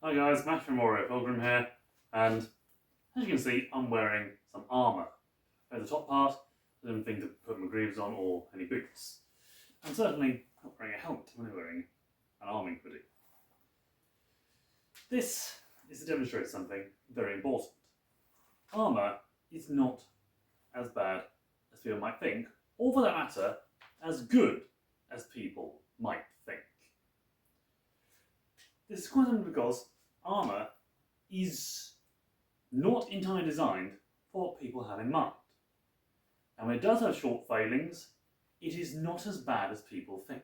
Hi guys, Matt from Warrior Pilgrim here, and as you can see, I'm wearing some armour. At the top part, I didn't think to put my greaves on or any boots. And certainly not wearing a helmet when I'm wearing an arming hoodie. This is to demonstrate something very important. Armour is not as bad as people might think, or for that matter, as good as people might think. This is quite simply because armour is not entirely designed for what people have in mind. And when it does have short failings, it is not as bad as people think.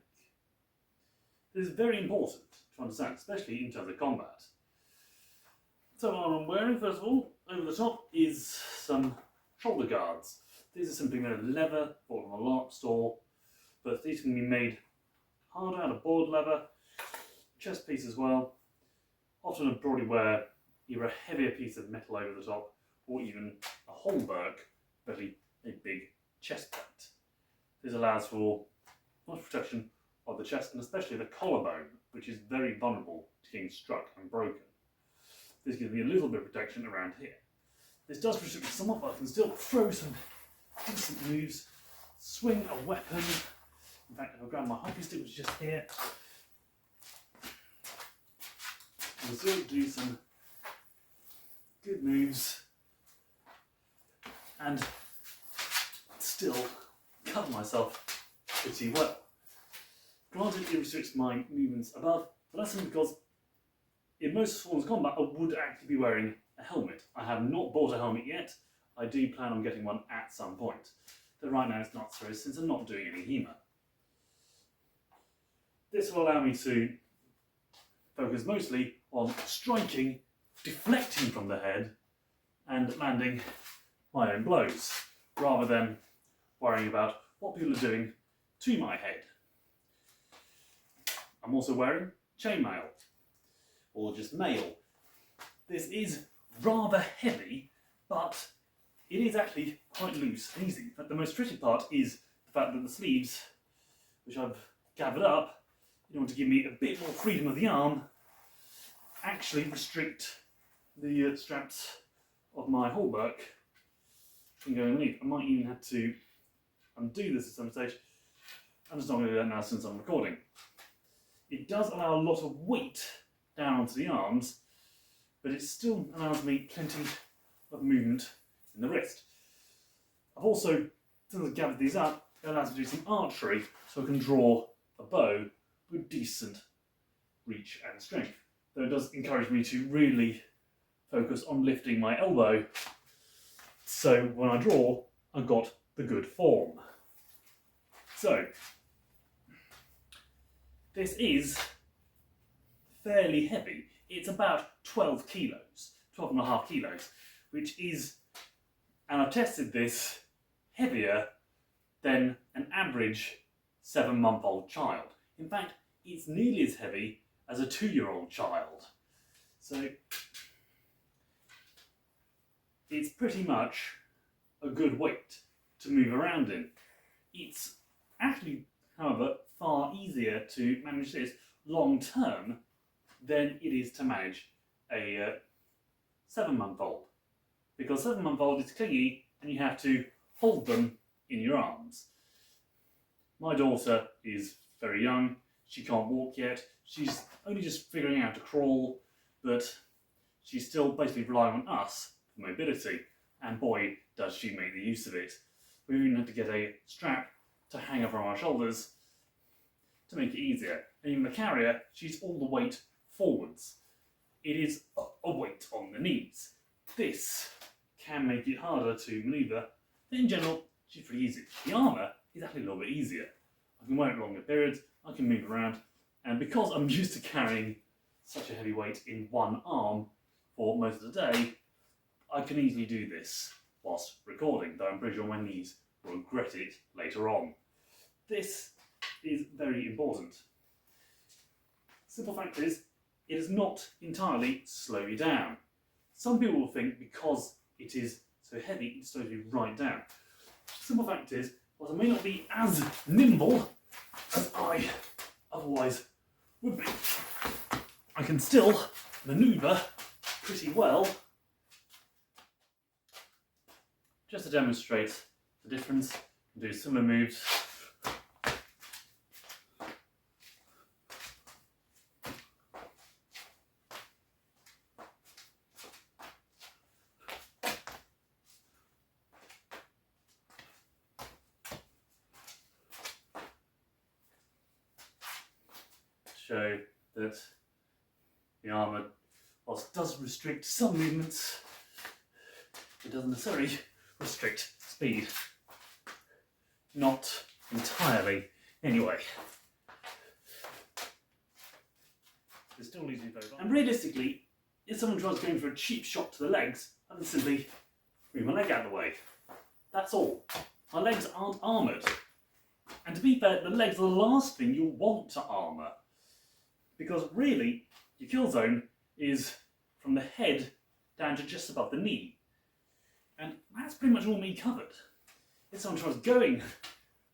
This is very important to understand, especially in terms of combat. So what I'm wearing, first of all, over the top is some shoulder guards. These are simply made of leather, bought from a lark store, but these can be made harder out of boiled leather, chest piece as well. Often I'd probably wear either a heavier piece of metal over the top, or even a hauberk, really a big chest plate. This allows for much protection of the chest and especially the collarbone, which is very vulnerable to getting struck and broken. This gives me a little bit of protection around here. This does restrict me somewhat, but I can still throw some decent moves, swing a weapon. In fact, if I grab my hockey stick, which is just here, I can still do some good moves and still cover myself pretty well. Granted, it restricts my movements above, but that's simply because in most forms of combat I would actually be wearing a helmet. I have not bought a helmet yet. I do plan on getting one at some point. But right now it's not so, since I'm not doing any HEMA. This will allow me to focus mostly on striking, deflecting from the head, and landing my own blows, rather than worrying about what people are doing to my head. I'm also wearing chainmail, or just mail. This is rather heavy, but it is actually quite loose and easy. But the most tricky part is the fact that the sleeves, which I've gathered up in order to give me a bit more freedom of the arm, actually restrict the straps of my hauberk from going underneath. I might even have to undo this at some stage. I'm just not going to do that now since I'm recording. It does allow a lot of weight down onto the arms, but it still allows me plenty of movement in the wrist. I've also, since I've gathered these up, it allows me to do some archery, so I can draw a bow with decent reach and strength. Though it does encourage me to really focus on lifting my elbow, so when I draw, I've got the good form. So, this is fairly heavy. It's about 12 kilos, 12.5 kilos, which is, and I've tested this, heavier than an average 7-month-old child. In fact, it's nearly as heavy as a 2-year-old child. So, it's pretty much a good weight to move around in. It's actually, however, far easier to manage this long term than it is to manage a 7-month-old. Because 7-month-old is clingy and you have to hold them in your arms. My daughter is very young, she can't walk yet, she's only just figuring out to crawl, but she's still basically relying on us for mobility, and boy does she make the use of it. We even had to get a strap to hang her from our shoulders to make it easier. And even the carrier, she's all the weight forwards. It is a weight on the knees. This can make it harder to manoeuvre, but in general, she's pretty easy. The armour is actually a little bit easier. I can wear it longer periods, I can move around, and because I'm used to carrying such a heavy weight in one arm for most of the day, I can easily do this whilst recording, though I'm pretty sure my knees will regret it later on. This is very important. Simple fact is, it does not entirely slow you down. Some people will think because it is so heavy, it slows you right down. Simple fact is, whilst I may not be as nimble as I otherwise would be, I can still manoeuvre pretty well. Just to demonstrate the difference, do similar moves. Show that the armour, whilst it does restrict some movements, it doesn't necessarily restrict speed. Not entirely, anyway. It still leaves me very well. And realistically, if someone tries going for a cheap shot to the legs, I can simply move my leg out of the way. That's all. My legs aren't armoured. And to be fair, the legs are the last thing you'll want to armour. Because really, your kill zone is from the head down to just above the knee. And that's pretty much all me covered. If someone tries going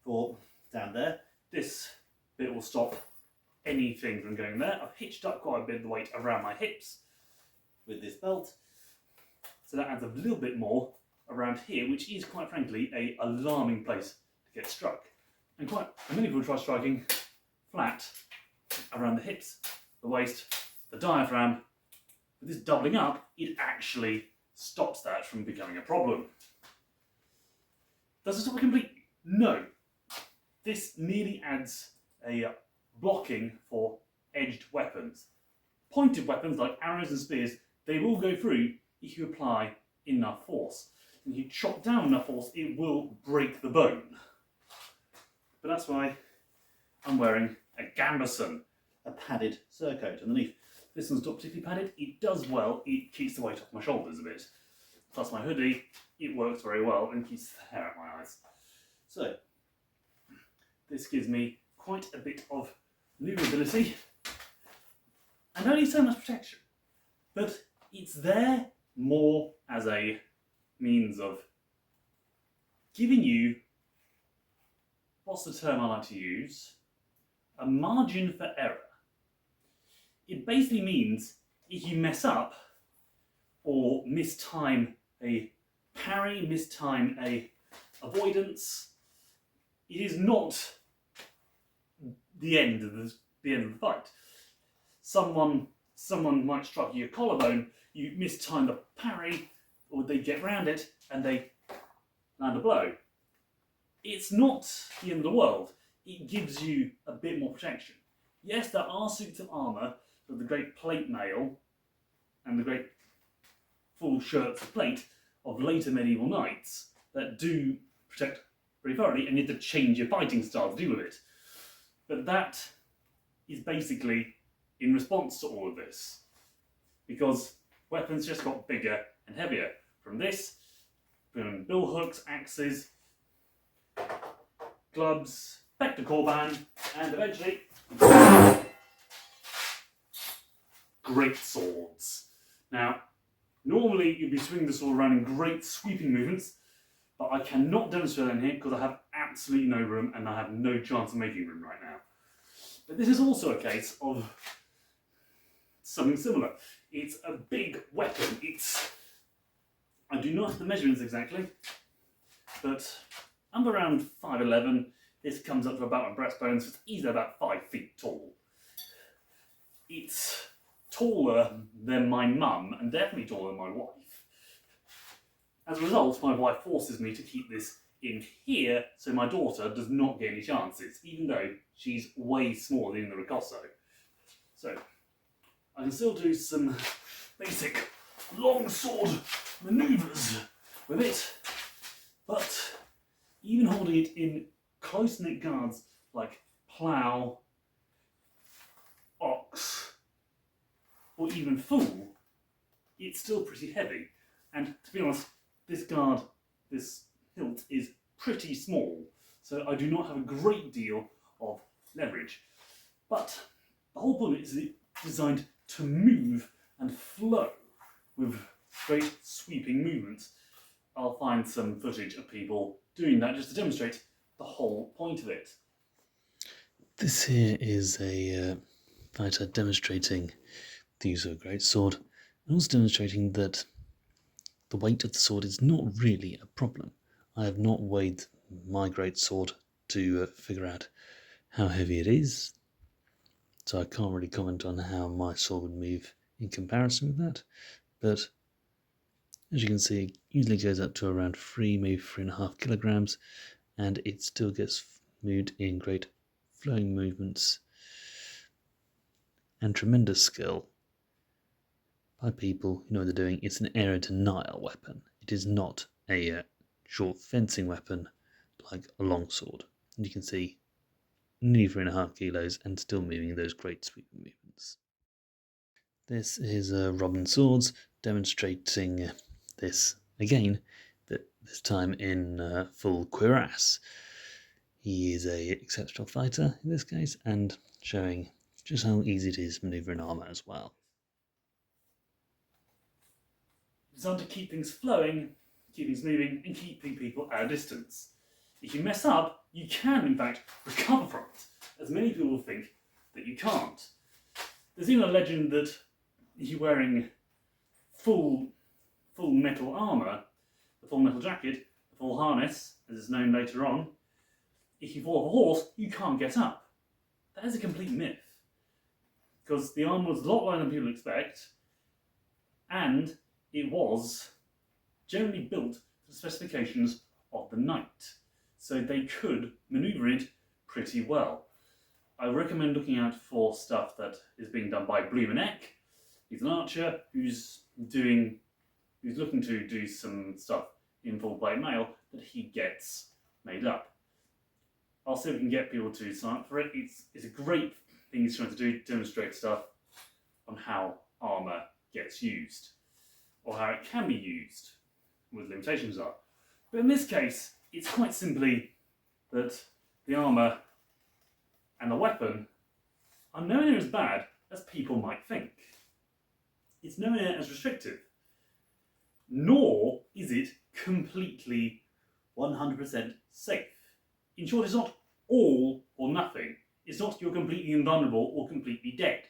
for down there, this bit will stop anything from going there. I've hitched up quite a bit of the weight around my hips with this belt. So that adds a little bit more around here, which is quite frankly an alarming place to get struck. And many people try striking flat around the hips, the waist, the diaphragm. With this doubling up, it actually stops that from becoming a problem. Does it stop it completely? No. This merely adds a blocking for edged weapons. Pointed weapons like arrows and spears, they will go through if you apply enough force. And if you chop down enough force, it will break the bone. But that's why I'm wearing a gambeson, a padded surcoat underneath. This one's not particularly padded. It does well. It keeps the weight off my shoulders a bit. Plus my hoodie, it works very well and keeps the hair out my eyes. So, this gives me quite a bit of maneuverability and only so much protection. But it's there more as a means of giving you, what's the term I like to use? A margin for error. It basically means if you mess up or mistime a parry, mistime a avoidance, it is not the end of the fight. Someone might strike your collarbone, you mistime the parry, or they get round it and they land a blow. It's not the end of the world. It gives you a bit more protection. Yes, there are suits of armour, with the great plate mail and the great full shirts of plate of later medieval knights that do protect very thoroughly, and you have to change your fighting style to deal with it. But that is basically in response to all of this, because weapons just got bigger and heavier. From this, from bill hooks, axes, gloves, back to korban, and eventually great swords. Now, normally you'd be swinging the sword around in great sweeping movements, but I cannot demonstrate that in here because I have absolutely no room and I have no chance of making room right now. But this is also a case of something similar. It's a big weapon. I do not have the measurements exactly, but I'm around 5'11". This comes up to about my breastbone, so it's easily about 5 feet tall. It's taller than my mum, and definitely taller than my wife. As a result, my wife forces me to keep this in here so my daughter does not get any chances, even though she's way smaller than the Ricosso. So, I can still do some basic long sword manoeuvres with it, but even holding it in close-knit guards like plough, ox, or even fool, it's still pretty heavy. And to be honest, this guard, this hilt, is pretty small, so I do not have a great deal of leverage. But the whole point is it's designed to move and flow with great sweeping movements. I'll find some footage of people doing that just to demonstrate the whole point of it. This here is a fighter demonstrating the use of a greatsword, and also demonstrating that the weight of the sword is not really a problem. I have not weighed my greatsword to figure out how heavy it is, so I can't really comment on how my sword would move in comparison with that, but as you can see, it usually goes up to around 3, maybe 3.5 kilograms, and it still gets moved in great flowing movements and tremendous skill by people who know what they're doing. It's an area denial weapon. It is not a short fencing weapon like a longsword. And you can see nearly 3.5 kilos and still moving those great sweeping movements. This is Robin Swords demonstrating this again, but this time in full cuirass. He is a exceptional fighter in this case, and showing just how easy it is to maneuver in armour as well. Designed to keep things flowing, keep things moving, and keeping people at a distance. If you mess up, you can in fact recover from it, as many people think that you can't. There's even a legend that if you're wearing full metal armour, the full metal jacket, the full harness, as is known later on, if you fall off a horse, you can't get up. That is a complete myth, because the armour was a lot lighter than people expect, and it was generally built to the specifications of the knight, so they could manoeuvre it pretty well. I recommend looking out for stuff that is being done by Blumenek. He's an archer who's looking to do some stuff in full plate mail that he gets made up. I'll see if we can get people to sign up for it. It's a great thing he's trying to do, demonstrate stuff on how armour gets used, or how it can be used, what limitations are. But in this case, it's quite simply that the armour and the weapon are nowhere near as bad as people might think. It's nowhere near as restrictive, nor is it completely 100% safe. In short, it's not all or nothing. It's not you're completely invulnerable or completely dead.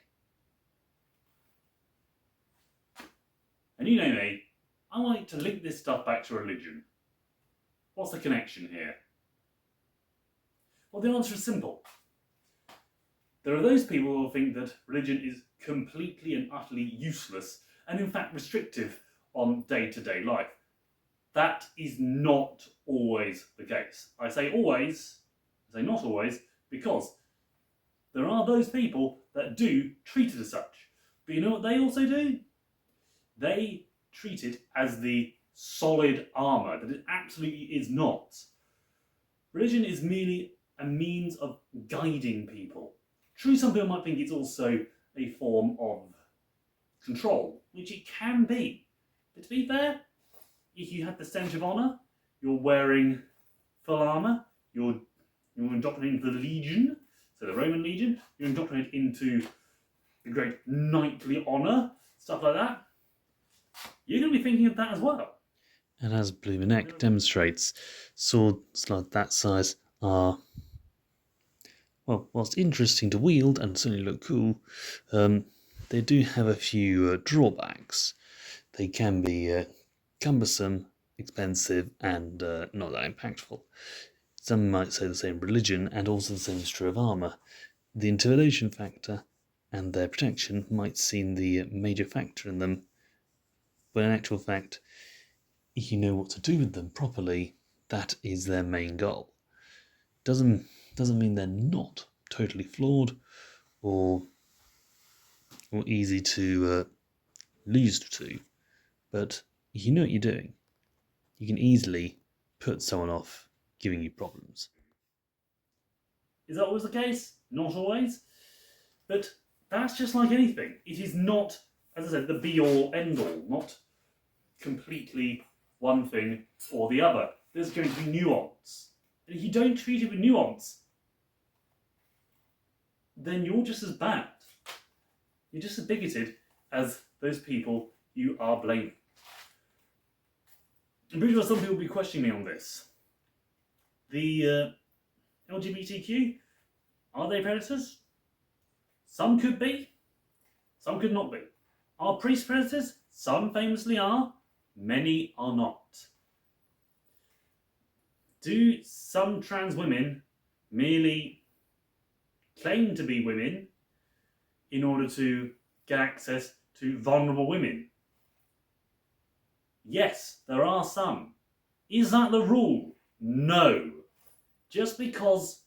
And you know me, I like to link this stuff back to religion. What's the connection here? Well, the answer is simple. There are those people who think that religion is completely and utterly useless and in fact restrictive on day-to-day life. That is not always the case. I say always, I say not always, because there are those people that do treat it as such. But you know what they also do? They treat it as the solid armour that it absolutely is not. Religion is merely a means of guiding people. True, some people might think it's also a form of control, which it can be. But to be fair, if you have the stench of honour, you're wearing full armour, you're indoctrinated into the Legion, so the Roman Legion, you're indoctrinated into the great knightly honour, stuff like that, you're going to be thinking of that as well. And as Blumenek demonstrates, swords like that size are, well, whilst interesting to wield and certainly look cool, they do have a few drawbacks. They can be cumbersome, expensive, and not that impactful. Some might say the same religion, and also the same is true of armour. The intimidation factor and their protection might seem the major factor in them, but in actual fact, if you know what to do with them properly, that is their main goal. Doesn't mean they're not totally flawed or easy to lose to, but if you know what you're doing, you can easily put someone off giving you problems. Is that always the case? Not always. But that's just like anything. It is not, as I said, the be-all, end-all. Not completely one thing or the other. There's going to be nuance. And if you don't treat it with nuance, then you're just as bad. You're just as bigoted as those people you are blaming. I'm pretty sure some people will be questioning me on this. The LGBTQ, are they predators? Some could be, some could not be. Are priests predators? Some famously are, many are not. Do some trans women merely claim to be women in order to get access to vulnerable women? Yes, there are some. Is that the rule? No. Just because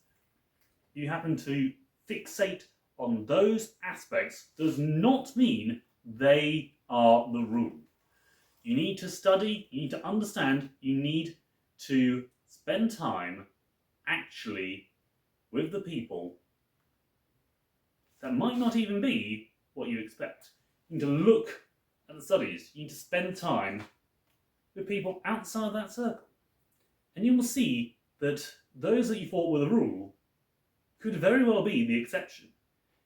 you happen to fixate on those aspects does not mean they are the rule. You need to study, you need to understand, you need to spend time actually with the people that might not even be what you expect. You need to look at the studies, you need to spend time with people outside that circle. And you will see that those that you thought were the rule could very well be the exception.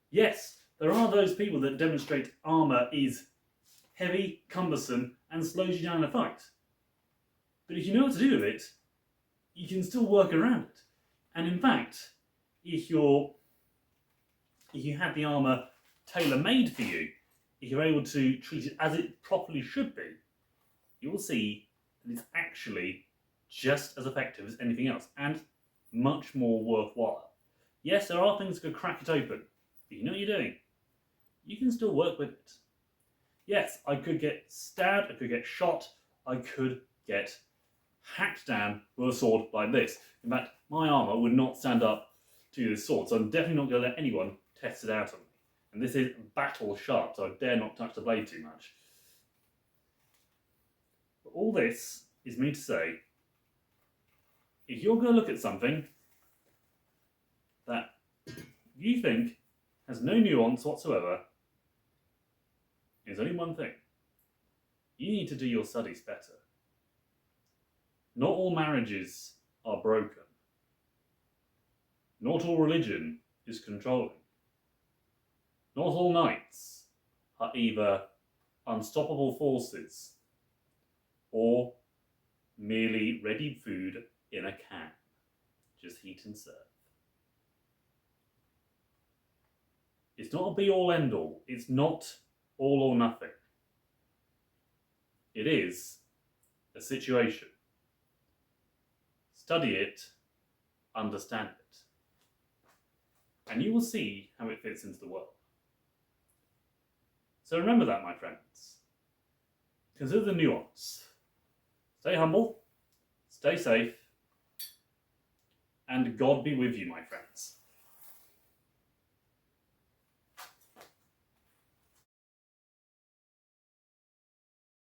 Yes, there are those people that demonstrate armour is heavy, cumbersome, and slows you down in a fight. But if you know what to do with it, you can still work around it. And in fact, if you have the armour tailor-made for you, if you're able to treat it as it properly should be, you will see that it's actually just as effective as anything else, and much more worthwhile. Yes, there are things that could crack it open, but you know what you're doing. You can still work with it. Yes, I could get stabbed, I could get shot, I could get hacked down with a sword like this. In fact, my armour would not stand up to this sword, so I'm definitely not going to let anyone test it out on me. And this is battle sharp, so I dare not touch the blade too much. But all this is me to say, if you're going to look at something that you think has no nuance whatsoever, there's only one thing. You need to do your studies better. Not all marriages are broken. Not all religion is controlling. Not all knights are either unstoppable forces or merely ready food in a can. Just heat and serve. It's not a be-all end-all. It's not all or nothing. It is a situation. Study it, understand it, and you will see how it fits into the world. So remember that, my friends. Consider the nuance. Stay humble, stay safe, and God be with you, my friends.